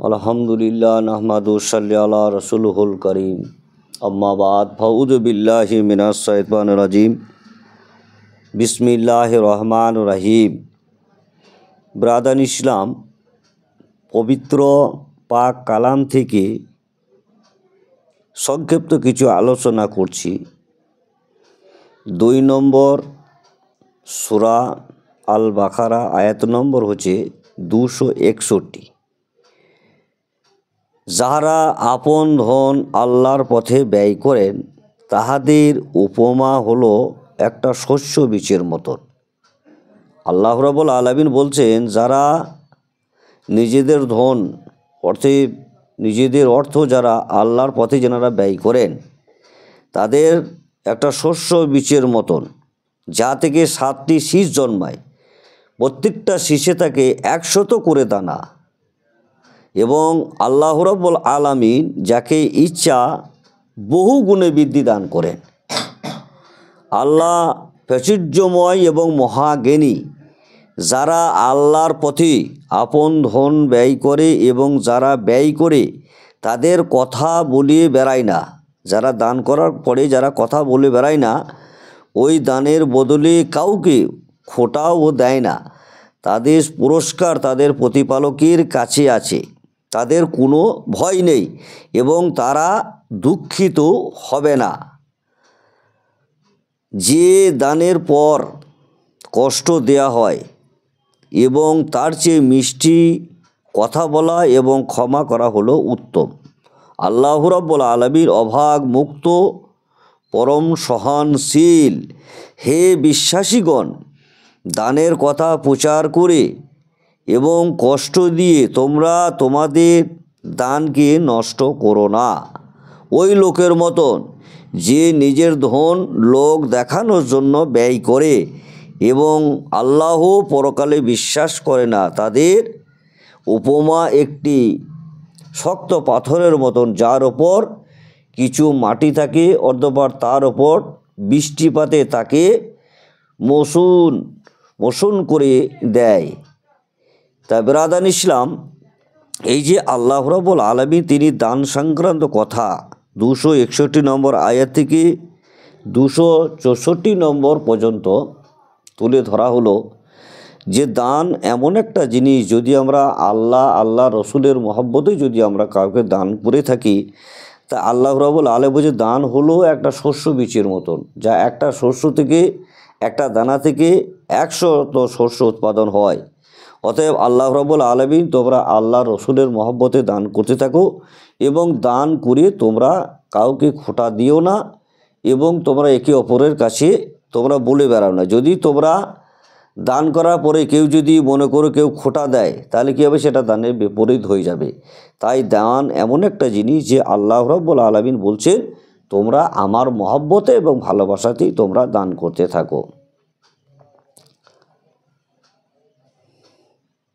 আলহামদুলিল্লাহ নাহমাদু সাল্লি আলা রাসূলুল কারীম আম্মা বাদ ফাউযু বিল্লাহি মিনাশ শাইতানির রাজিম বিসমিল্লাহির রহমানির রহিম। ব্রাদার ইসলাম, পবিত্র পাক কালাম থেকে সংক্ষিপ্ত কিছু আলোচনা করছি। 2 নম্বর সূরা আল বাকারা, আয়াত নম্বর হচ্ছে 261। যাহারা আপন ধন আল্লাহর পথে ব্যয় করেন তাহাদের উপমা হলো একটা শস্য বীজের মতন। আল্লাহ রাব্বুল আলামিন বলছেন, যারা নিজেদের ধন নিজেদের অর্থ যারা আল্লাহর পথে যারা ব্যয় করেন তাদের একটা শস্য বীজের মতন, যা থেকে 7টি শীষ জন্মায়, প্রত্যেকটা শীষে থাকে 100 করে দানা, এবং আল্লাহ রাব্বুল আলামিন যাকে ইচ্ছা বহু গুণে বৃদ্ধি দান করেন। আল্লাহ প্রাচুর্যময় এবং মহাজ্ঞানী। যারা আল্লাহর পথে আপন ধন ব্যয় করে এবং যারা ব্যয় করে তাদের কথা বলে বেড়ায় না, যারা দান করার পরে যারা কথা বলে বেড়ায় না, ওই দানের বদলে কাউকে খোটাও দেয় না, তাদের পুরস্কার তাদের প্রতিপালকের কাছে আছে। তাদের কোনো ভয় নেই এবং তারা দুঃখিত হবে না। যে দানের পর কষ্ট দেয়া হয় এবং তার চেয়ে মিষ্টি কথা বলা এবং ক্ষমা করা হলো উত্তম। আল্লাহ রাব্বুল আলামিন অভাগ মুক্ত, পরম সহনশীল। হে বিশ্বাসীগণ, দানের কথা প্রচার করে এবং কষ্ট দিয়ে তোমরা তোমাদের দানকে নষ্ট করো না, ওই লোকের মতন যে নিজের ধন লোক দেখানোর জন্য ব্যয় করে এবং আল্লাহ পরকালে বিশ্বাস করে না। তাদের উপমা একটি শক্ত পাথরের মতন, যার ওপর কিছু মাটি থাকে, অর্ধবার তার ওপর বৃষ্টিপাতে তাকে মোশন করে দেয়। তা ব্রাদার ইসলাম, এই যে আল্লাহ রাব্বুল আলামিন তিনি দান সংক্রান্ত কথা 261 নম্বর আয়াত থেকে 264 নম্বর পর্যন্ত তুলে ধরা হলো যে দান এমন একটা জিনিস, যদি আমরা আল্লাহ রসুলের মহব্বতে যদি আমরা কাউকে দান করে থাকি, তা আল্লাহ রাব্বুল আলামিন বলছে দান হলো একটা শস্য বীজের মতন, যা একটা শস্য থেকে, একটা দানা থেকে 100 শস্য উৎপাদন হয়। অতএব আল্লাহ রাব্বুল আলামিন তোমরা আল্লাহ রসুলের মহব্বতে দান করতে থাকো এবং দান করে তোমরা কাউকে খোটা দিও না এবং তোমরা একে অপরের কাছে তোমরা বলে বেড়াও না। যদি তোমরা দান করার পরে কেউ যদি মনে করো কেউ খোটা দেয়, তাহলে কী হবে, সেটা দানের বিপরীত হয়ে যাবে। তাই দান এমন একটা জিনিস যে আল্লাহ রাব্বুল আলামিন বলছেন তোমরা আমার মহব্বতে এবং ভালোবাসাতেই তোমরা দান করতে থাকো।